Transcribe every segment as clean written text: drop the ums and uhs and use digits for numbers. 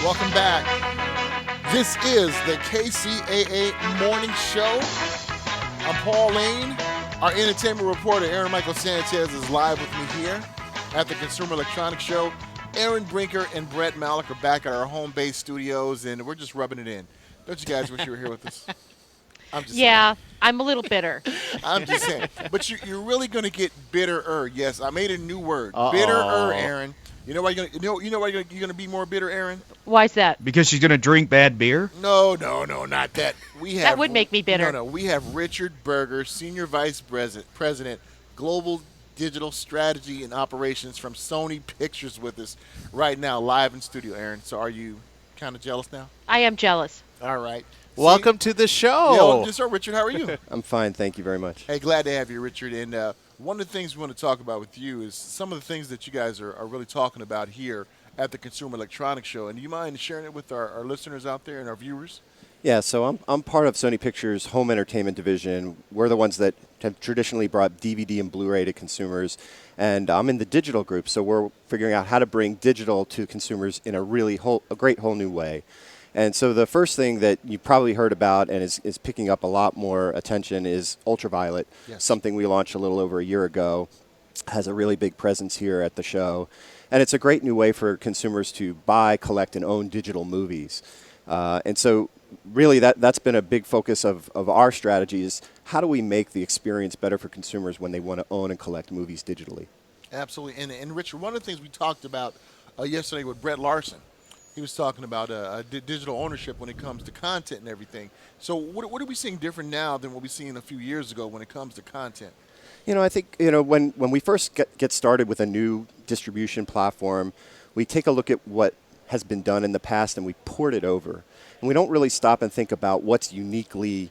Welcome back. This is the KCAA Morning Show. I'm Paul Lane. Our entertainment reporter, Aaron Michael Sanchez, is live with me here at the Consumer Electronics Show. Aaron Brinker and Brett Malik are back at our home base studios, and we're just rubbing it in. Don't you guys wish you were here with us? I'm just saying. Yeah, I'm a little bitter. I'm just saying. But you're really going to get bitterer. Yes, I made a new word. Bitterer, Uh-oh. Aaron. You know why you're why you're gonna be more bitter, Aaron? Why is that? Because she's going to drink bad beer? No, not that. We have That would make me bitter. No, we have Richard Berger, Senior Vice President, Global Digital Strategy and Operations from Sony Pictures with us right now, live in studio, Aaron. So are you kind of jealous now? I am jealous. All right. Welcome to the show. Yeah, well, sir, Richard, how are you? I'm fine, thank you very much. Hey, glad to have you, Richard. And one of the things we want to talk about with you is some of the things that you guys are really talking about here at the Consumer Electronics Show. And do you mind sharing it with our listeners out there and our viewers? Yeah, so I'm part of Sony Pictures' home entertainment division. We're the ones that have traditionally brought DVD and Blu-ray to consumers, and I'm in the digital group, so we're figuring out how to bring digital to consumers in a great whole new way. And so the first thing that you probably heard about and is picking up a lot more attention is Ultraviolet, Yes. something we launched a little over a year ago, has a really big presence here at the show. And it's a great new way for consumers to buy, collect, and own digital movies. And so really that's been a big focus of our strategy is how do we make the experience better for consumers when they want to own and collect movies digitally? Absolutely. And Richard, one of the things we talked about yesterday with Brett Larson, he was talking about digital ownership when it comes to content and everything. So what are we seeing different now than what we seen a few years ago when it comes to content? You know, I think, when we first get started with a new distribution platform, we take a look at what has been done in the past and we port it over. And we don't really stop and think about what's uniquely,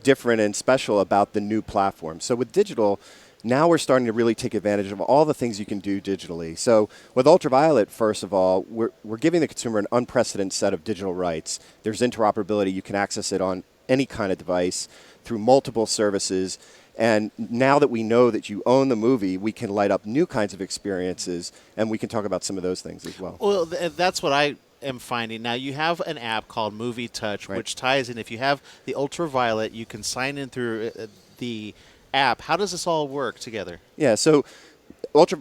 different and special about the new platform. So with digital, now we're starting to really take advantage of all the things you can do digitally. So with Ultraviolet, first of all, we're giving the consumer an unprecedented set of digital rights. There's interoperability. You can access it on any kind of device through multiple services. And now that we know that you own the movie, we can light up new kinds of experiences, and we can talk about some of those things as well. Well, that's what I am finding. Now, you have an app called Movie Touch, Right. which ties in. If you have the Ultraviolet, you can sign in through the app. How does this all work together? Yeah, so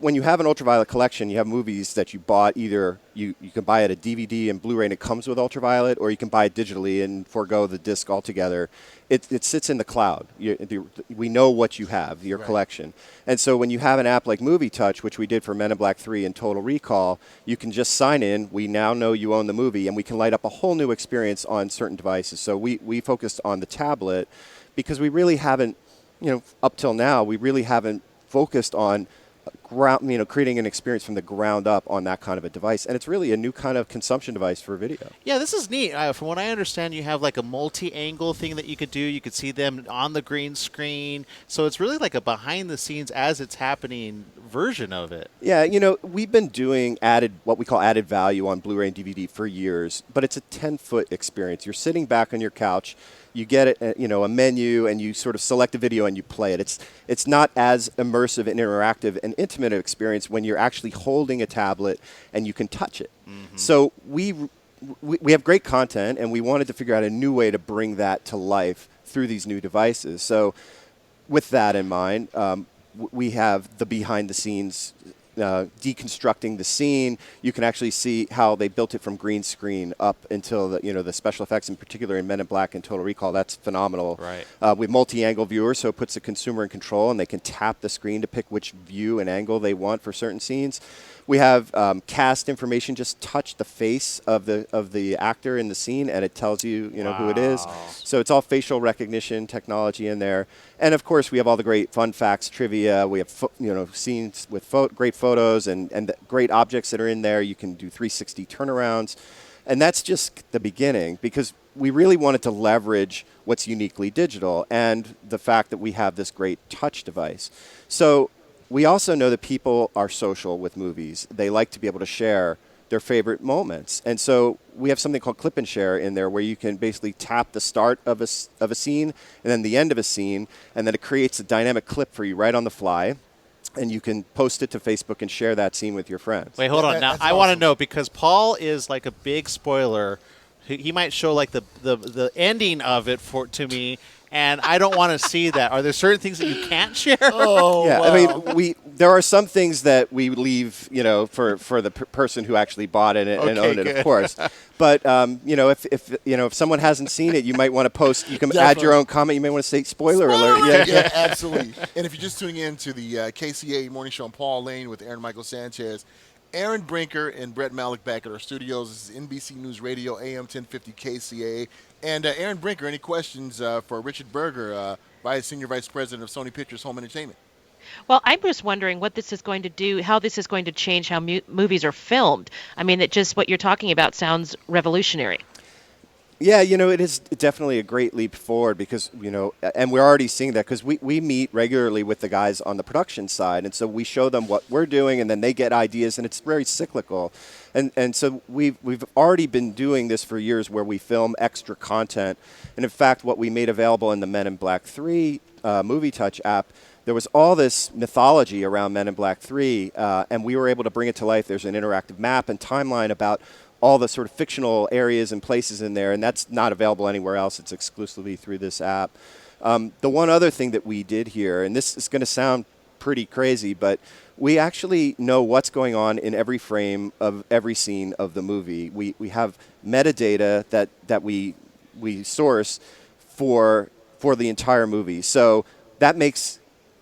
when you have an Ultraviolet collection, you have movies that you bought either you can buy it a DVD and Blu-ray and it comes with Ultraviolet, or you can buy it digitally and forego the disc altogether. It sits in the cloud. We know what you have, your Right. collection. And so when you have an app like Movie Touch, which we did for Men in Black 3 and Total Recall, you can just sign in. We now know you own the movie, and we can light up a whole new experience on certain devices. So we focused on the tablet because we really haven't, up till now, we really haven't focused on creating an experience from the ground up on that kind of a device. And it's really a new kind of consumption device for video. Yeah, this is neat. From what I understand, you have like a multi-angle thing that you could do. You could see them on the green screen. So it's really like a behind-the-scenes, as it's happening version of it. Yeah, we've been doing what we call added value on Blu-ray and DVD for years, but it's a 10-foot experience. You're sitting back on your couch, you get it, a menu, and you sort of select a video and you play it. It's not as immersive and interactive and intimate experience when you're actually holding a tablet and you can touch it. Mm-hmm. So we have great content, and we wanted to figure out a new way to bring that to life through these new devices. So with that in mind, we have the behind-the-scenes deconstructing the scene. You can actually see how they built it from green screen up until the special effects, in particular in Men in Black and Total Recall. That's phenomenal. Right. With multi-angle viewers, so it puts the consumer in control, and they can tap the screen to pick which view and angle they want for certain scenes. We have cast information. Just touch the face of the actor in the scene, and it tells you who it is. Wow. So it's all facial recognition technology in there. And of course, we have all the great fun facts, trivia. We have scenes with great photos and great objects that are in there. You can do 360 turnarounds, and that's just the beginning, because we really wanted to leverage what's uniquely digital and the fact that we have this great touch device. So we also know that people are social with movies. They like to be able to share their favorite moments. And so we have something called Clip and Share in there, where you can basically tap the start of a scene and then the end of a scene, and then it creates a dynamic clip for you right on the fly. and you can post it to Facebook and share that scene with your friends. Wait, hold on. Now, I want to know, because Paul is like a big spoiler. He might show like the ending of it to me, and I don't want to see that. Are there certain things that you can't share? Oh, yeah, wow. I mean, there are some things that we leave, for the person who actually bought it and Okay, owned it, good. of course. But if someone hasn't seen it, you might want to post. You can add your own comment. You may want to say spoiler alert. Yeah, absolutely. And if you're just tuning in to the KCAA Morning Show, I'm Paul Lane with Aaron Michael Sanchez. Aaron Brinker and Brett Malik back at our studios. This is NBC News Radio, AM 1050 KCAA. And Aaron Brinker, any questions for Richard Berger, Senior Vice President of Sony Pictures Home Entertainment? Well, I'm just wondering what this is going to do, how this is going to change how movies are filmed. I mean, what you're talking about sounds revolutionary. Yeah, it is definitely a great leap forward because, and we're already seeing that because we meet regularly with the guys on the production side. And so we show them what we're doing and then they get ideas, and it's very cyclical. And so we've already been doing this for years where we film extra content. And in fact, what we made available in the Men in Black 3 Movie Touch app, there was all this mythology around Men in Black 3, and we were able to bring it to life. There's an interactive map and timeline about all the sort of fictional areas and places in there, and that's not available anywhere else. It's exclusively through this app. The one other thing that we did here, and this is going to sound pretty crazy, but we actually know what's going on in every frame of every scene of the movie. We have metadata that we source for the entire movie. So that makes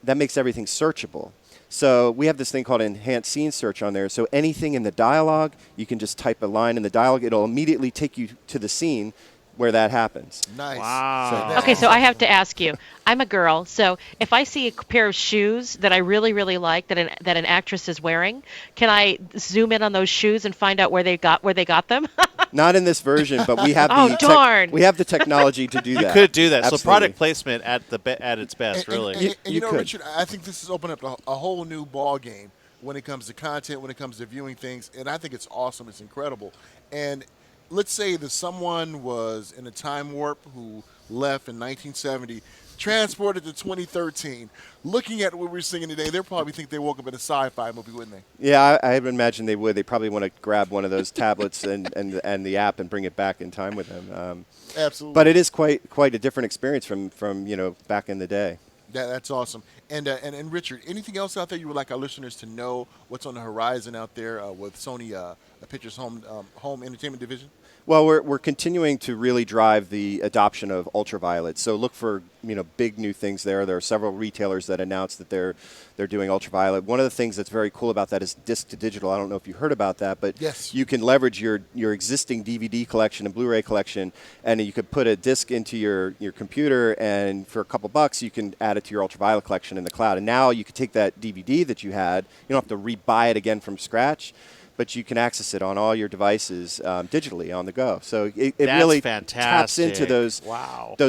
everything searchable. So we have this thing called enhanced scene search on there. So anything in the dialogue, you can just type a line in the dialogue. It'll immediately take you to the scene where that happens. Nice. Wow. Okay, so I have to ask you. I'm a girl, so if I see a pair of shoes that I really, really like that an actress is wearing, can I zoom in on those shoes and find out where they got them? Not in this version, but we have Oh, darn. we have the technology to do that. You could do that. Absolutely. So product placement at its best, really. And You could. Richard, I think this has opened up a whole new ball game when it comes to content, when it comes to viewing things, and I think it's awesome. It's incredible. And let's say that someone was in a time warp who left in 1970, transported to 2013. Looking at what we're seeing today, they'll probably think they woke up in a sci-fi movie, wouldn't they? Yeah, I would imagine they would. They probably want to grab one of those tablets and the app and bring it back in time with them. Absolutely. But it is quite a different experience from back in the day. That's awesome. And Richard, anything else out there you would like our listeners to know? What's on the horizon out there with Sony Pictures Home Entertainment Division? Well, we're continuing to really drive the adoption of ultraviolet. So look for big new things there. There are several retailers that announced that they're doing ultraviolet. One of the things that's very cool about that is disc to digital. I don't know if you heard about that, but yes, you can leverage your existing DVD collection and Blu-ray collection, and you could put a disc into your computer, and for a couple bucks you can add it to your ultraviolet collection in the cloud. And now you could take that DVD that you had. You don't have to re-buy it again from scratch, but you can access it on all your devices digitally on the go. So it really taps into those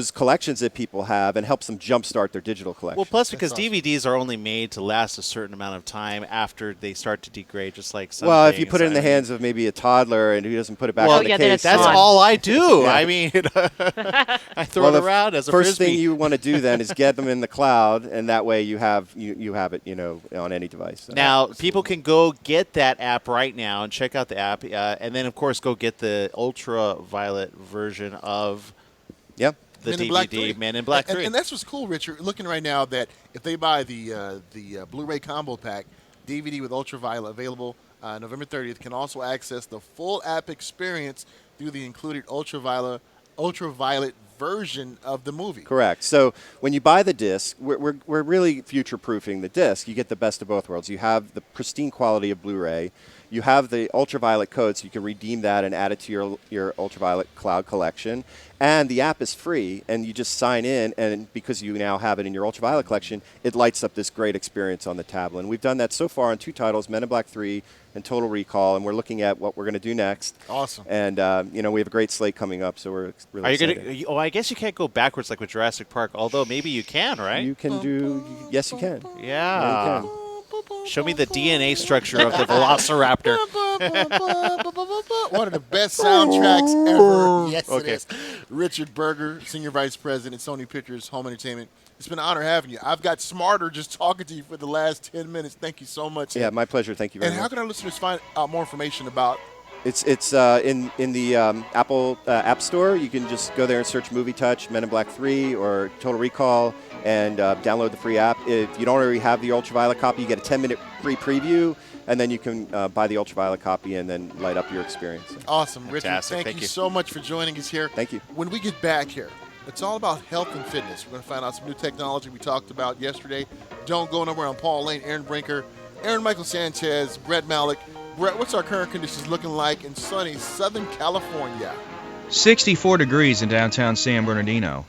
collections that people have and helps them jumpstart their digital collection. Well, plus because DVDs are only made to last a certain amount of time after they start to degrade, just like some Well, if you put it in the hands of maybe a toddler and who doesn't put it back in the case. That's all I do. I mean, I throw it around as a first Frisbee. thing you want to do then is get them in the cloud, and that way you have it on any device. So. Now, people can go get that app right now and check out the app, and then, of course, go get the ultraviolet version of the DVD, Men in Black 3. And that's what's cool, Richard, looking right now that if they buy the Blu-ray combo pack, DVD with ultraviolet available November 30th, can also access the full app experience through the included ultraviolet version of the movie. Correct. So when you buy the disc, we're really future-proofing the disc. You get the best of both worlds. You have the pristine quality of Blu-ray. You have the ultraviolet code, so you can redeem that and add it to your ultraviolet cloud collection. And the app is free, and you just sign in, and because you now have it in your ultraviolet collection, it lights up this great experience on the tablet. And we've done that so far on 2 titles, Men in Black 3 and Total Recall, and we're looking at what we're going to do next. Awesome. And, we have a great slate coming up, so we're really excited. I guess you can't go backwards like with Jurassic Park, although maybe you can, right? You can do, yes, you can. Yeah. Yeah, you can. Show me the DNA structure of the Velociraptor. One of the best soundtracks ever. Yes, Okay. it is. Richard Berger, Senior Vice President, Sony Pictures Home Entertainment. It's been an honor having you. I've got smarter just talking to you for the last 10 minutes. Thank you so much. Yeah, my pleasure. Thank you very much. And how can our listeners find out more information about? It's in the Apple App Store. You can just go there and search Movie Touch, Men in Black 3, or Total Recall, and download the free app. If you don't already have the ultraviolet copy, you get a 10-minute free preview, and then you can buy the ultraviolet copy and then light up your experience. Awesome. Richard, Fantastic. thank you so much for joining us here. Thank you. When we get back here, it's all about health and fitness. We're going to find out some new technology we talked about yesterday. Don't go nowhere. I'm Paul Lane, Aaron Brinker, Aaron Michael Sanchez, Brett Malik. Brett, what's our current conditions looking like in sunny Southern California? 64 degrees in downtown San Bernardino.